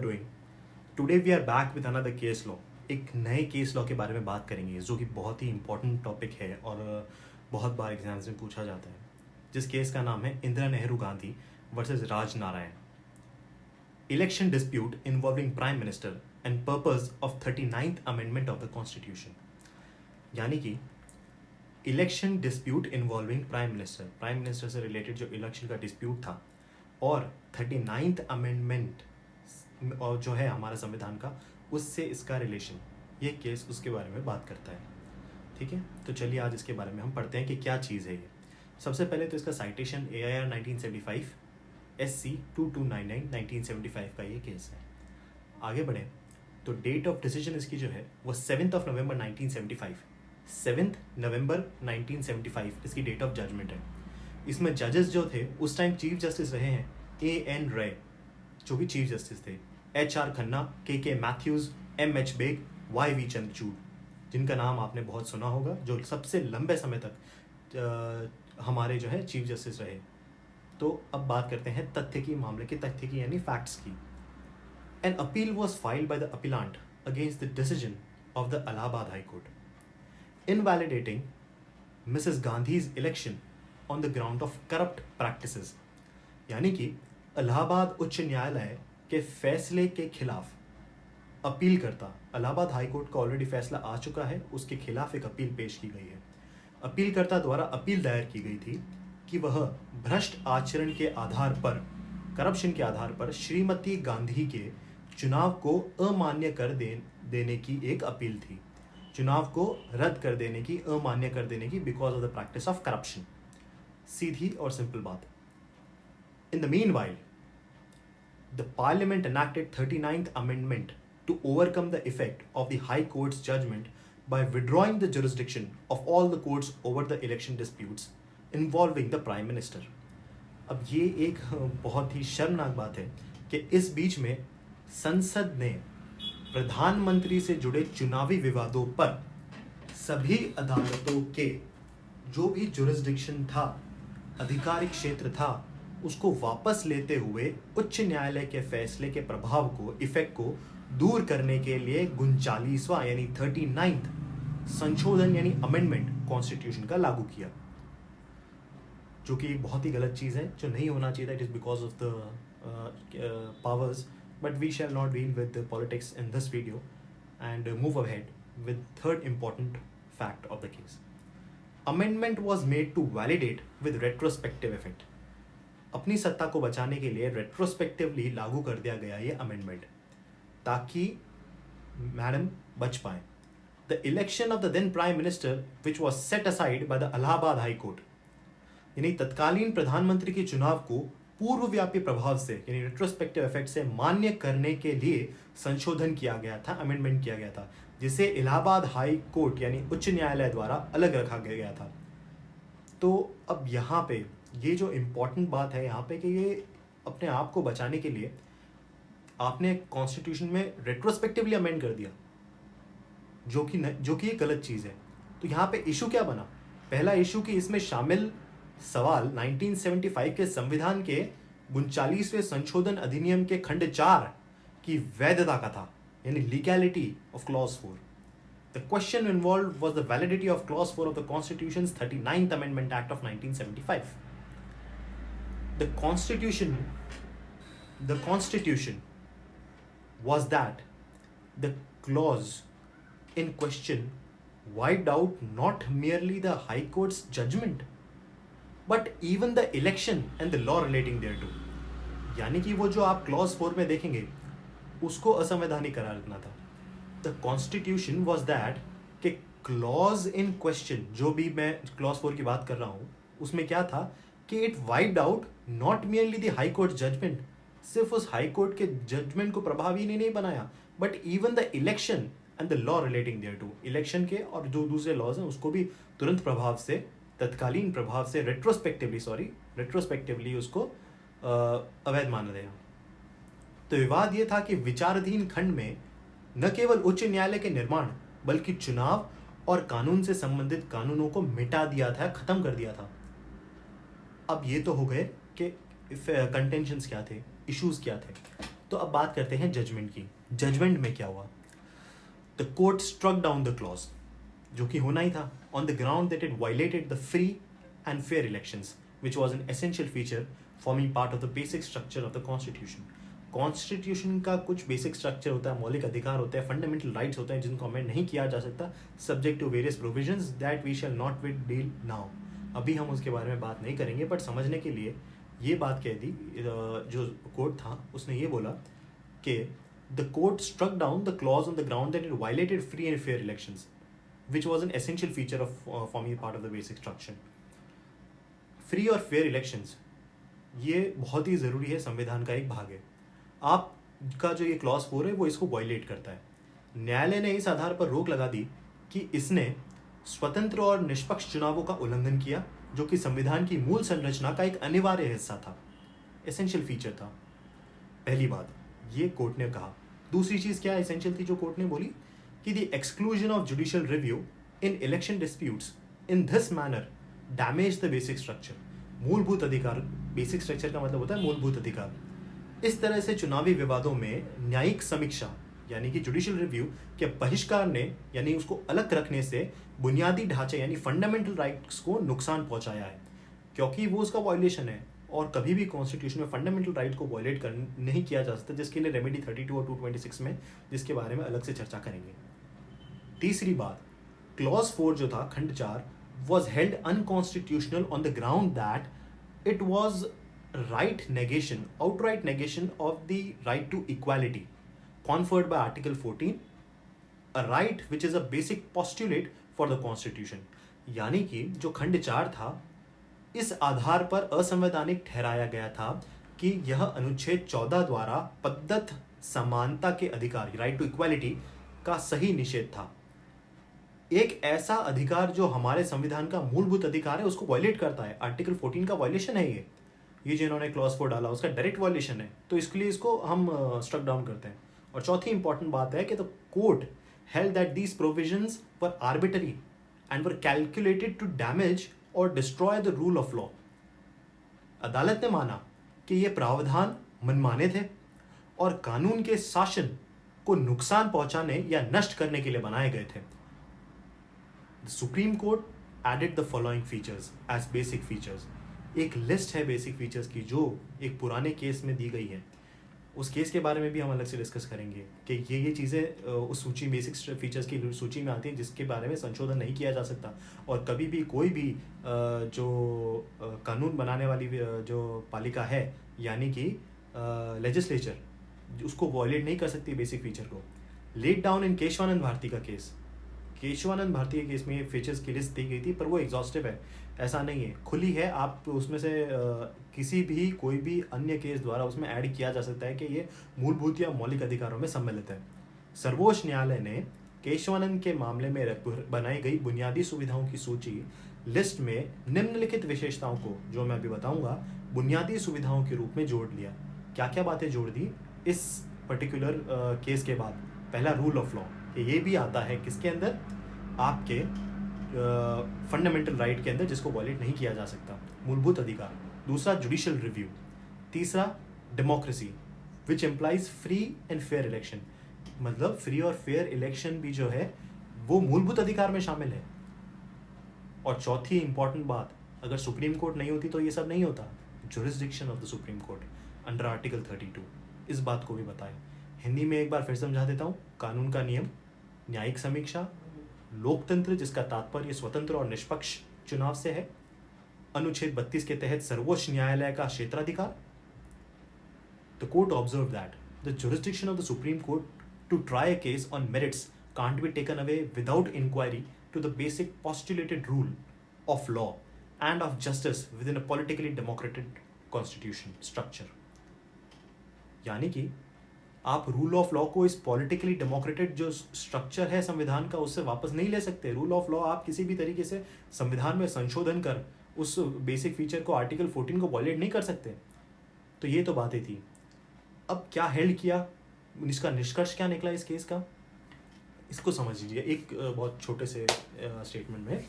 doing? Today we are back with another case law. एक नए case law के बारे में बात करेंगे जो कि बहुत ही इंपॉर्टेंट टॉपिक है और बहुत बार एग्जाम्स में पूछा जाता है, जिस केस का नाम है Indira Nehru Gandhi versus Raj Narayan. Election dispute involving prime minister and purpose of 39th amendment of the constitution. यानी कि election dispute involving prime minister से रिलेटेड जो इलेक्शन का डिस्प्यूट था और 39th अमेंडमेंट और जो है हमारा संविधान का, उससे इसका रिलेशन, ये केस उसके बारे में बात करता है. ठीक है, तो चलिए आज इसके बारे में हम पढ़ते हैं कि क्या चीज़ है ये. सबसे पहले तो इसका साइटेशन AIR 1975 SC 2299 1975 का ये केस है. आगे बढ़े तो डेट ऑफ डिसीजन इसकी जो है वो 7th नवंबर 1975. 7 नवंबर 1975 इसकी डेट ऑफ जजमेंट है. इसमें जजेस जो थे उस टाइम चीफ जस्टिस रहे हैं AN रे, जो भी चीफ जस्टिस थे, HR Khanna, KK Mathews, MH Beg, YV Chandrachud, जिनका नाम आपने बहुत सुना होगा, जो सबसे लंबे समय तक हमारे जो है चीफ जस्टिस रहे. तो अब बात करते हैं तथ्य की, मामले के तथ्य की यानी फैक्ट्स की. An appeal was filed by the appellant against the decision of the Allahabad high court invalidating Mrs. Gandhi's election on the ground of corrupt practices. यानी कि इलाहाबाद उच्च न्यायालय के फैसले के खिलाफ अपील करता, इलाहाबाद हाई कोर्ट का ऑलरेडी फैसला आ चुका है, उसके खिलाफ एक अपील पेश की गई है. अपीलकर्ता द्वारा अपील दायर की गई थी कि वह भ्रष्ट आचरण के आधार पर, करप्शन के आधार पर श्रीमती गांधी के चुनाव को अमान्य कर देने की एक अपील थी. चुनाव को रद्द कर देने की, अमान्य कर देने की, because of the practice of corruption. सीधी और सिंपल बात. In the meanwhile the parliament enacted 39th amendment to overcome the effect of the high court's judgment by withdrawing the jurisdiction of all the courts over the election disputes involving the prime minister. अब ये एक बहुत ही शर्मनाक बात है कि इस बीच में संसद ने प्रधानमंत्री से जुड़े चुनावी विवादों पर सभी अदालतों के जो भी जुरिस्डिक्शन था, अधिकारिक क्षेत्र था, उसको वापस लेते हुए उच्च न्यायालय के फैसले के प्रभाव को, इफेक्ट को दूर करने के लिए 39वां यानी 39th संशोधन यानी अमेंडमेंट कॉन्स्टिट्यूशन का लागू किया, जो कि एक बहुत ही गलत चीज़ है, जो नहीं होना चाहिए था. It is because of the powers, but we shall not deal with politics in this video and move ahead with third important fact of the case. Amendment was made to validate with retrospective effect. अपनी सत्ता को बचाने के लिए retrospectively लागू कर दिया गया ये अमेंडमेंट, ताकि मैडम बच पाए. The election of the then prime minister which was set aside by the Allahabad high court, यानी तत्कालीन प्रधानमंत्री के चुनाव को पूर्वव्यापी प्रभाव से यानी रेट्रोस्पेक्टिव इफेक्ट से मान्य करने के लिए संशोधन किया गया था, अमेंडमेंट किया गया था, जिसे इलाहाबाद हाई कोर्ट यानी उच्च न्यायालय द्वारा अलग रखा गया था. तो अब यहाँ पे ये जो इम्पोर्टेंट बात है यहाँ पे कि ये अपने आप को बचाने के लिए आपने कॉन्स्टिट्यूशन में रेट्रोस्पेक्टिवली अमेंड कर दिया, जो कि एक गलत चीज़ है. तो यहाँ पे इशू क्या बना? पहला इशू कि इसमें शामिल सवाल 1975 के संविधान के 39वें संशोधन अधिनियम के खंड 4 की वैधता का था, यानी legality of clause 4. The question involved was the validity of clause 4 of the constitutions 39th amendment act of 1975. The constitution was that the clause in question wiped out not merely the High Court's judgment but even the election and the law relating thereto. यानी कि वो जो आप clause 4 में देखेंगे उसको असंवैधानिक करार देना था. The constitution was that कि क्लॉज इन क्वेश्चन, जो भी मैं क्लॉज 4 की बात कर रहा हूँ, उसमें क्या था कि it wiped out not merely the High Court's judgment, सिर्फ उस हाई कोर्ट के जजमेंट को प्रभावी नहीं बनाया, but even the election and the law relating there to, election के और जो दूसरे लॉज हैं उसको भी तुरंत प्रभाव से, तत्कालीन प्रभाव से रेट्रोस्पेक्टिवली उसको अवैध माना गया. तो विवाद ये था कि विचाराधीन खंड में न केवल उच्च न्यायालय के निर्माण बल्कि चुनाव और कानून से संबंधित कानूनों को मिटा दिया था, खत्म कर दिया था. अब ये तो हो गए कि कंटेंशंस क्या थे, इश्यूज क्या थे. तो अब बात करते हैं जजमेंट की। जजमेंट में क्या हुआ? The court struck down the clause, जो कि होना ही था, on the ground that it violated the free and fair elections which was an essential feature forming part of the basic structure of the constitution. Constitution का कुछ basic structure होता है, मौलिक अधिकार होते हैं, फंडामेंटल राइट्स होते हैं जिनको अमेंड नहीं किया जा सकता, subject to various provisions that we shall not with deal now. अभी हम उसके बारे में बात नहीं करेंगे, बट समझने के लिए ये बात कह दी, जो कोर्ट था उसने ये बोला कि the court struck down the clause on the ground that it violated free and fair elections which was an essential feature of forming part of the basic structure. Free और फेयर इलेक्शंस ये बहुत ही ज़रूरी है, संविधान का एक भाग है। आपका जो ये क्लॉज 4 है वो इसको वायलेट करता है। न्यायालय ने इस आधार पर रोक लगा दी कि इसने स्वतंत्र और निष्पक्ष चुनावों का उल्लंघन किया, जो कि संविधान की मूल संरचना का एक अनिवार्य हिस्सा था, एसेंशियल फीचर था। पहली बात ये कोर्ट ने कहा। दूसरी चीज क्या एसेंशियल थी जो कोर्ट ने बोली कि the exclusion of judicial review in election disputes in this manner damage the basic structure. मूलभूत अधिकार, बेसिक स्ट्रक्चर का मतलब होता है मूलभूत अधिकार। इस तरह से चुनावी विवादों में न्यायिक समीक्षा यानी कि जुडिशियल रिव्यू के बहिष्कार ने यानी उसको अलग रखने से बुनियादी ढांचे यानी फंडामेंटल राइट्स को नुकसान पहुंचाया है, क्योंकि वो उसका वायलेशन है और कभी भी कॉन्स्टिट्यूशन में फंडामेंटल राइट को वायलेट कर नहीं किया जा सकता, जिसके लिए रेमेडी 32 और 226 में, जिसके बारे में अलग से चर्चा करेंगे। तीसरी बात, क्लॉज 4 जो था, खंड 4, was held unconstitutional on the ground that it was outright negation of the right to equality conferred by Article 14, a right which is a basic postulate for the Constitution। यानी कि जो खंड 4 था, इस आधार पर असंवैधानिक ठहराया गया था कि यह अनुच्छेद 14 द्वारा प्रदत्त समानता के अधिकार, राइट टू इक्वालिटी, का सही निषेध था। एक ऐसा अधिकार जो हमारे संविधान का मूलभूत अधिकार है उसको वायलेट करता है। आर्टिकल 14 का वायलेशन है ये जिन्होंने क्लॉज 4 डाला उसका डायरेक्ट वायलेशन है, तो इसके लिए इसको हम स्ट्रक डाउन करते हैं। और चौथी इंपॉर्टेंट बात है कि the court held that these provisions were arbitrary and were calculated to damage और destroy the rule of law. अदालत ने माना कि ये प्रावधान मनमाने थे और कानून के शासन को नुकसान पहुंचाने या नष्ट करने के लिए बनाए गए थे। The Supreme Court added the following features as basic features। एक लिस्ट है बेसिक फीचर्स की जो एक पुराने केस में दी गई है। उस केस के बारे में भी हम अलग से डिस्कस करेंगे कि ये चीज़ें उस सूची, बेसिक फीचर्स की सूची में आती हैं जिसके बारे में संशोधन नहीं किया जा सकता। और कभी भी कोई भी जो कानून बनाने वाली जो पालिका है यानी कि लेजिस्लेचर, उसको वॉयलेट नहीं कर सकती बेसिक फीचर को। Laid down in Kesavananda Bharati का केस, केशवानंद भारती के केस में ये फीचर्स की लिस्ट दी गई थी, पर वो एग्जॉस्टिव है, ऐसा नहीं है, खुली है। आप उसमें से किसी भी कोई भी अन्य केस द्वारा उसमें ऐड किया जा सकता है कि ये मूलभूत या मौलिक अधिकारों में सम्मिलित है। सर्वोच्च न्यायालय ने केशवानंद के मामले में बनाई गई बुनियादी सुविधाओं की सूची लिस्ट में निम्नलिखित विशेषताओं को, जो मैं अभी बताऊंगा, बुनियादी सुविधाओं के रूप में जोड़ लिया। क्या क्या बातें जोड़ दी इस पर्टिकुलर केस के बाद? पहला, रूल ऑफ लॉ, ये भी आता है किसके अंदर? आपके फंडामेंटल राइट के अंदर, जिसको वॉयलेट नहीं किया जा सकता, मूलभूत अधिकार। दूसरा, जुडिशियल रिव्यू। तीसरा, democracy which implies free and fair election, मतलब फ्री और फेयर इलेक्शन भी जो है वो मूलभूत अधिकार में शामिल है। और चौथी इंपॉर्टेंट बात, अगर सुप्रीम कोर्ट नहीं होती तो ये सब नहीं होता, jurisdiction of the supreme court under article 32, इस बात को भी बताएं। हिंदी में एक बार फिर समझा देता हूँ। कानून का नियम, न्यायिक समीक्षा, लोकतंत्र जिसका तात्पर्य स्वतंत्र और निष्पक्ष चुनाव से है, अनुच्छेद 32 के तहत सर्वोच्च न्यायालय का क्षेत्राधिकार। The court observe that the jurisdiction of the supreme court to try a case on merits can't be taken away without inquiry to the basic postulated rule of law and of justice within a politically democratic constitution structure. यानी कि आप rule of law को इस politically democratic जो structure है संविधान का, उससे वापस नहीं ले सकते। रूल ऑफ लॉ आप किसी भी तरीके से संविधान में संशोधन कर उस बेसिक फीचर को, आर्टिकल 14 को वॉयलेट नहीं कर सकते। तो ये तो बातें थी। अब क्या हेल्ड किया, इसका निष्कर्ष क्या निकला इस केस का, इसको समझ लीजिए एक बहुत छोटे से स्टेटमेंट में।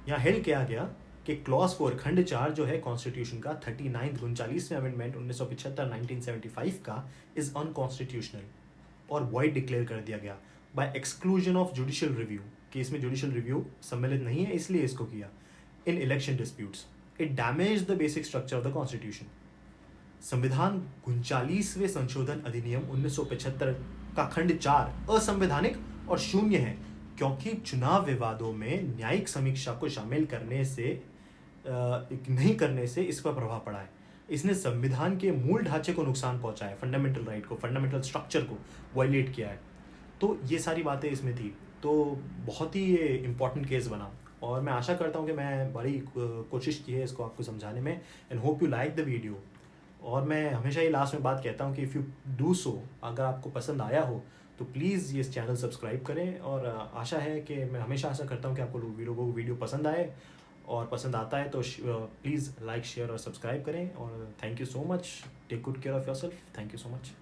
यहाँ हेल्ड किया गया कि क्लॉज 4 खंड 4 जो है कॉन्स्टिट्यूशन का 39 39वें अमेंडमेंट 1975 1975 का इज अनकॉन्स्टिट्यूशनल और वॉइड डिक्लेयर कर दिया गया by exclusion of judicial review, कि इसमें जुडिशियल रिव्यू सम्मिलित नहीं है इसलिए इसको किया। In election disputes it damage the basic structure of the constitution. संविधान 39वें संशोधन अधिनियम 1975 का खंड 4 असंवैधानिक और शून्य है क्योंकि चुनाव विवादों में न्यायिक समीक्षा को शामिल करने से नहीं करने से इस पर प्रभाव पड़ा है। इसने संविधान के मूल ढांचे को नुकसान पहुंचा है, फंडामेंटल राइट को, फंडामेंटल स्ट्रक्चर को वायलेट किया है। तो ये सारी बातें इसमें थी, तो बहुत ही ये इम्पोर्टेंट केस बना और मैं आशा करता हूँ कि मैं बड़ी कोशिश की है इसको आपको समझाने में and hope you like the video. और मैं हमेशा ही लास्ट में बात कहता हूँ कि इफ़ यू डू सो, अगर आपको पसंद आया हो तो प्लीज़ ये इस चैनल सब्सक्राइब करें और आशा है कि मैं हमेशा आशा करता हूँ कि आपको लोगों को वीडियो पसंद आए और पसंद आता है तो प्लीज़ लाइक शेयर और सब्सक्राइब करें और thank you so much. Take good care of yourself. Thank you so much.